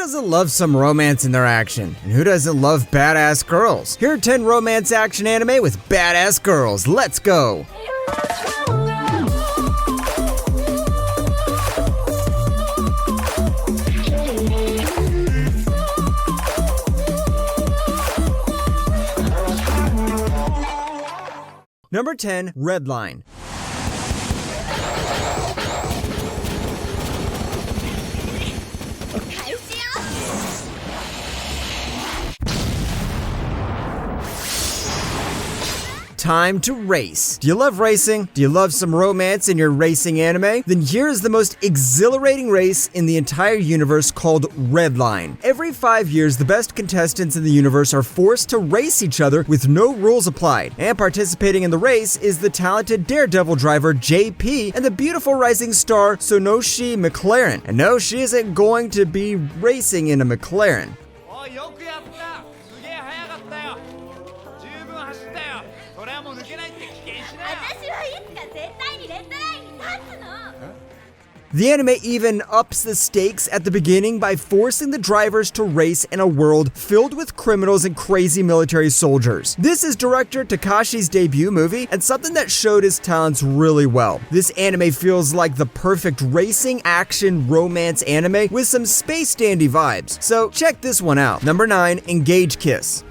doesn't love some romance in their action? And who doesn't love badass girls? Here are 10 romance action anime with badass girls. Let's go! Number 10, Redline. Time to race. Do you love racing? Do you love some romance in your racing anime? Then here's the most exhilarating race in the entire universe called Redline. Every 5 years, the best contestants in the universe are forced to race each other with no rules applied. And participating in the race is the talented daredevil driver JP and the beautiful rising star Sonoshi McLaren. And no, she isn't going to be racing in a McLaren. The anime even ups the stakes at the beginning by forcing the drivers to race in a world filled with criminals and crazy military soldiers. This is director Takashi's debut movie and something that showed his talents really well. This anime feels like the perfect racing, action, romance anime with some space dandy vibes. So check this one out. Number 9, Engage Kiss.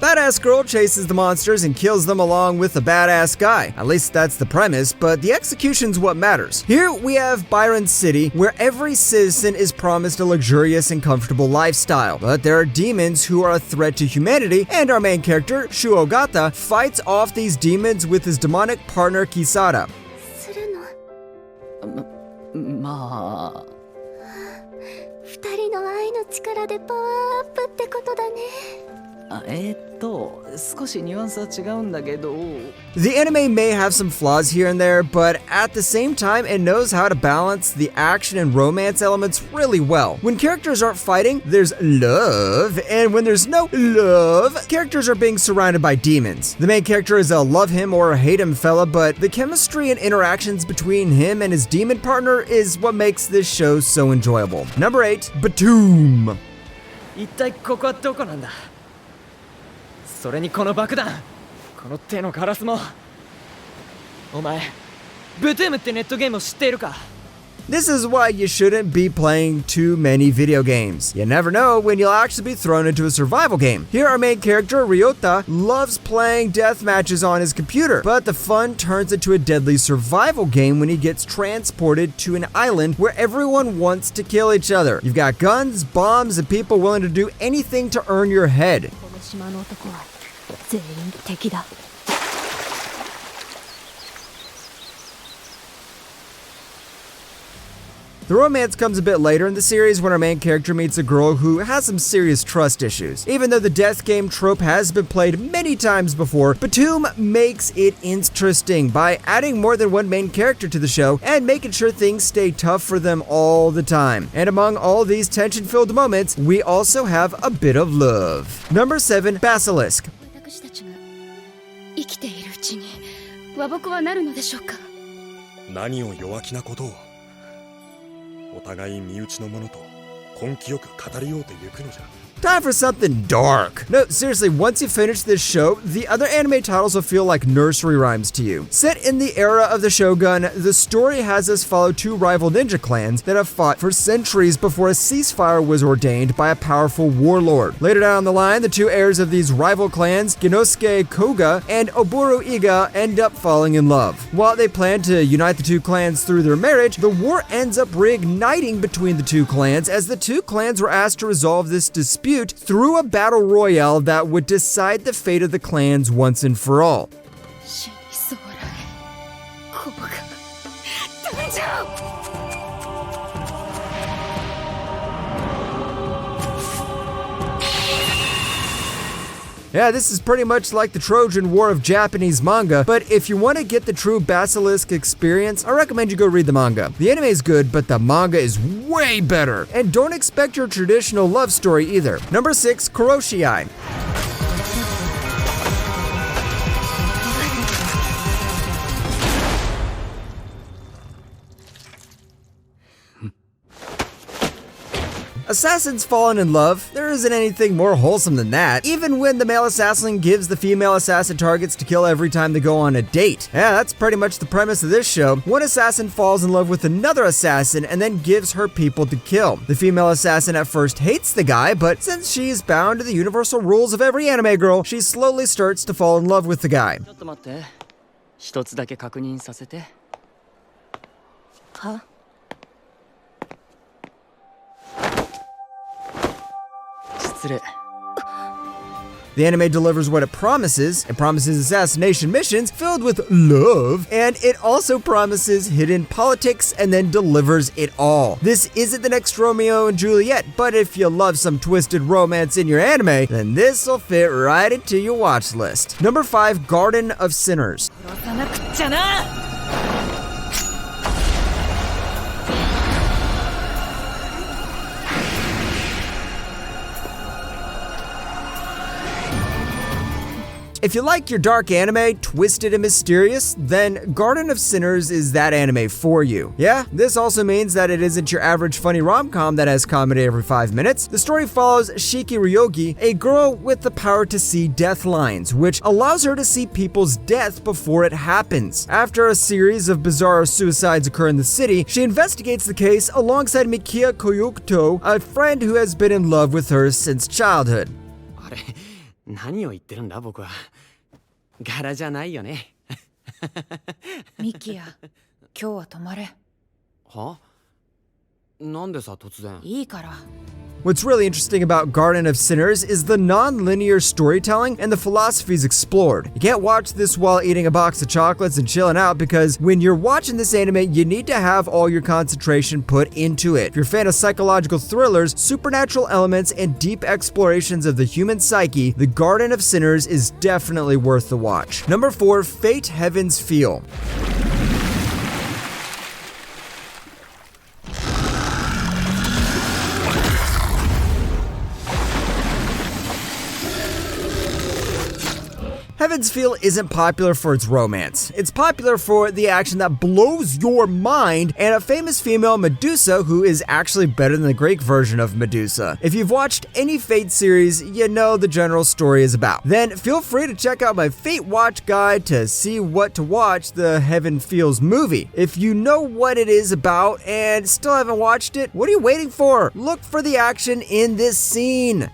Badass girl chases the monsters and kills them along with the badass guy. At least that's the premise, but the execution's what matters. Here we have Byron City, where every citizen is promised a luxurious and comfortable lifestyle. But there are demons who are a threat to humanity, and our main character, Shuogata, fights off these demons with his demonic partner Kisara. 二人の愛の力でパワーアップってことだね。少しニュアンスは違うんだけど。The anime may have some flaws here and there, but at the same time, it knows how to balance the action and romance elements really well. When characters aren't fighting, there's love, and when there's no love, characters are being surrounded by demons. The main character is a love him or hate him fella, but the chemistry and interactions between him and his demon partner is what makes this show so enjoyable. Number 8, Batum. 一体ここはどこなんだ。それにこの爆弾、この手のガラスも。お前、ブトゥームってネットゲームを知っているか？ This is why you shouldn't be playing too many video games. You never know when you'll actually be thrown into a survival game. Here our main character, Ryota, loves playing death matches on his computer, but the fun turns into a deadly survival game when he gets transported to an island where everyone wants to kill each other. You've got guns, bombs, and people willing to do anything to earn your head. この島の男は全員敵だ。 The romance comes a bit later in the series when our main character meets a girl who has some serious trust issues. Even though the death game trope has been played many times before, Batum makes it interesting by adding more than one main character to the show and making sure things stay tough for them all the time. And among all these tension-filled moments, we also have a bit of love. Number 7, Basilisk. 私たちが生きているうちに和睦はなるのでしょうか。何を弱気なことを。お互い身内のものと根気よく語り合うてゆくのじゃ。 Time for something dark. No, seriously, once you finish this show, the other anime titles will feel like nursery rhymes to you. Set in the era of the Shogun, the story has us follow two rival ninja clans that have fought for centuries before a ceasefire was ordained by a powerful warlord. Later down the line, the two heirs of these rival clans, Genosuke Koga and Oboro Iga, end up falling in love. While they plan to unite the two clans through their marriage, the war ends up reigniting between the two clans as the two clans were asked to resolve this dispute through a battle royale that would decide the fate of the clans once and for all. Yeah, this is pretty much like the Trojan War of Japanese manga, but if you want to get the true Basilisk experience, I recommend you go read the manga. The anime is good, but the manga is way better. And don't expect your traditional love story either. Number 6, Kuroshii. Assassins falling in love, there isn't anything more wholesome than that. Even when the male assassin gives the female assassin targets to kill every time they go on a date. Yeah, that's pretty much the premise of this show. One assassin falls in love with another assassin and then gives her people to kill. The female assassin at first hates the guy, but since she's bound to the universal rules of every anime girl, she slowly starts to fall in love with the guy. ちょっと待って。一つだけ確認させて。は？失礼。 The anime delivers what it promises. It promises assassination missions filled with love, and it also promises hidden politics and then delivers it all. This isn't the next Romeo and Juliet, but if you love some twisted romance in your anime, then this'll fit right into your watch list. Number 5, Garden of Sinners. If you like your dark anime, twisted and mysterious, then Garden of Sinners is that anime for you. Yeah, this also means that it isn't your average funny rom-com that has comedy every 5 minutes. The story follows Shiki Ryogi, a girl with the power to see death lines, which allows her to see people's death before it happens. After a series of bizarre suicides occur in the city, she investigates the case alongside Mikia Koyukuto, a friend who has been in love with her since childhood. 何を言ってるんだ僕は。柄じゃないよね。ミキヤ、今日は泊まれ。は？なんでさ突然。いいから。 What's really interesting about Garden of Sinners is the non-linear storytelling and the philosophies explored. You can't watch this while eating a box of chocolates and chilling out because when you're watching this anime, you need to have all your concentration put into it. If you're a fan of psychological thrillers, supernatural elements, and deep explorations of the human psyche, the Garden of Sinners is definitely worth the watch. Number 4, Fate Heaven's Feel. Heaven's Feel isn't popular for its romance. It's popular for the action that blows your mind and a famous female Medusa who is actually better than the Greek version of Medusa. If you've watched any Fate series, you know the general story is about. Then feel free to check out my Fate Watch guide to see what to watch the Heaven Feels movie. If you know what it is about and still haven't watched it, what are you waiting for? Look for the action in this scene.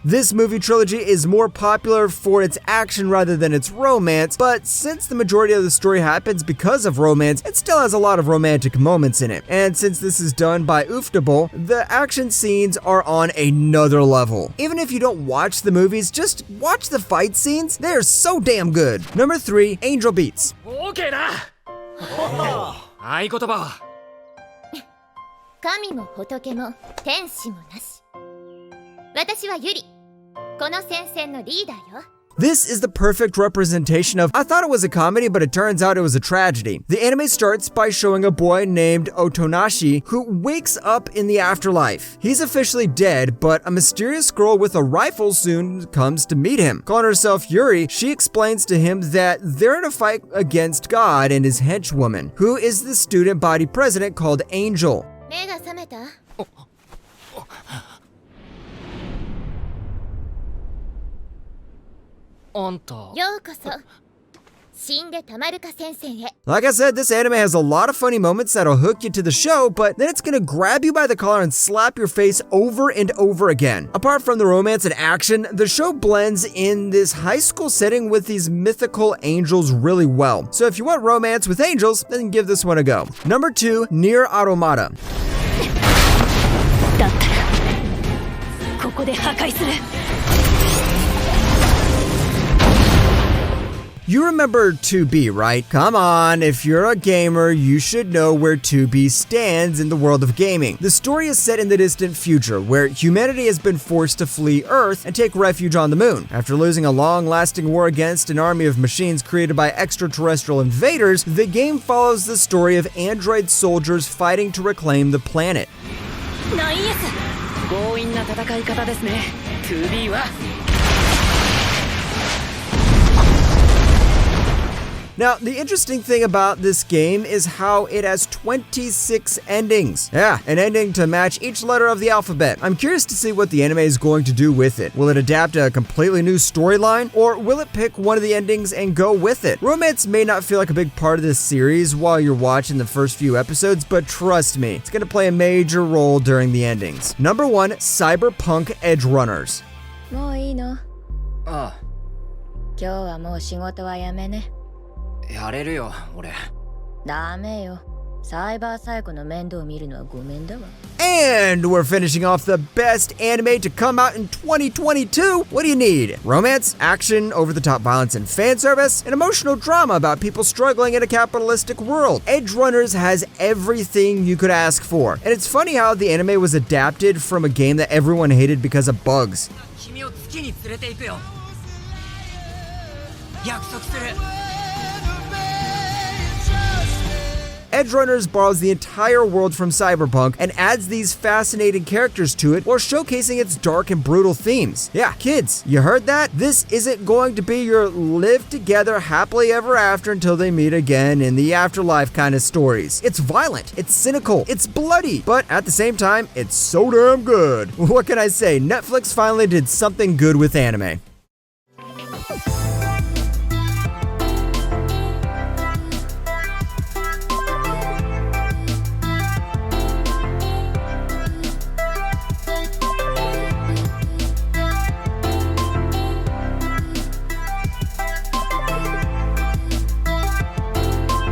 This movie trilogy is more popular for its action rather than its romance, but since the majority of the story happens because of romance, it still has a lot of romantic moments in it. And since this is done by Ufotable, the action scenes are on another level. Even if you don't watch the movies, just watch the fight scenes. They are so damn good. Number 3, Angel Beats. OK だ。合言葉は。神も仏も天使もなし。私はユリ。この戦線のリーダーよ。 This is the perfect representation of, I thought it was a comedy, but it turns out it was a tragedy. The anime starts by showing a boy named Otonashi who wakes up in the afterlife. He's officially dead, but a mysterious girl with a rifle soon comes to meet him. Calling herself Yuri, she explains to him that they're in a fight against God and his henchwoman, who is the student body president called Angel. 目が覚めた？ ようこそ死んでたまるか戦線へ。 Like I said, this anime has a lot of funny moments that'll hook you to the show, but then it's gonna grab you by the collar and slap your face over and over again. Apart from the romance and action, the show blends in this high school setting with these mythical angels really well. So if you want romance with angels, then give this one a go. Number 2, Nier Automata. だったらここで破壊する。 You remember 2B, right? Come on, if you're a gamer, you should know where 2B stands in the world of gaming. The story is set in the distant future, where humanity has been forced to flee Earth and take refuge on the moon. After losing a long-lasting war against an army of machines created by extraterrestrial invaders, the game follows the story of android soldiers fighting to reclaim the planet. ナイエス。強引な戦い方ですね。2B は。Now, the interesting thing about this game is how it has 26 endings. Yeah, an ending to match each letter of the alphabet. I'm curious to see what the anime is going to do with it. Will it adapt a completely new storyline, or will it pick one of the endings and go with it? Romance may not feel like a big part of this series while you're watching the first few episodes, but trust me, it's gonna play a major role during the endings. Number 1, Cyberpunk Edge Runners. もういいの？あ今日はもう仕事はやめね。あ、やれるよ、俺。ダメよ。サイバーサイコの面倒を見るのはごめんだわ。 And we're finishing off the best anime to come out in 2022. What do you need? Romance, action, over-the-top violence and fan service, an emotional drama about people struggling in a capitalistic world. Edge Runners has everything you could ask for. And it's funny how the anime was adapted from a game that everyone hated because of bugs. 君を月に連れて行くよ。約束する。 Edge Runners borrows the entire world from Cyberpunk and adds these fascinating characters to it while showcasing its dark and brutal themes. Yeah, kids, you heard that? This isn't going to be your live together happily ever after until they meet again in the afterlife kind of stories. It's violent, it's cynical, it's bloody, but at the same time, it's so damn good. What can I say? Netflix finally did something good with anime.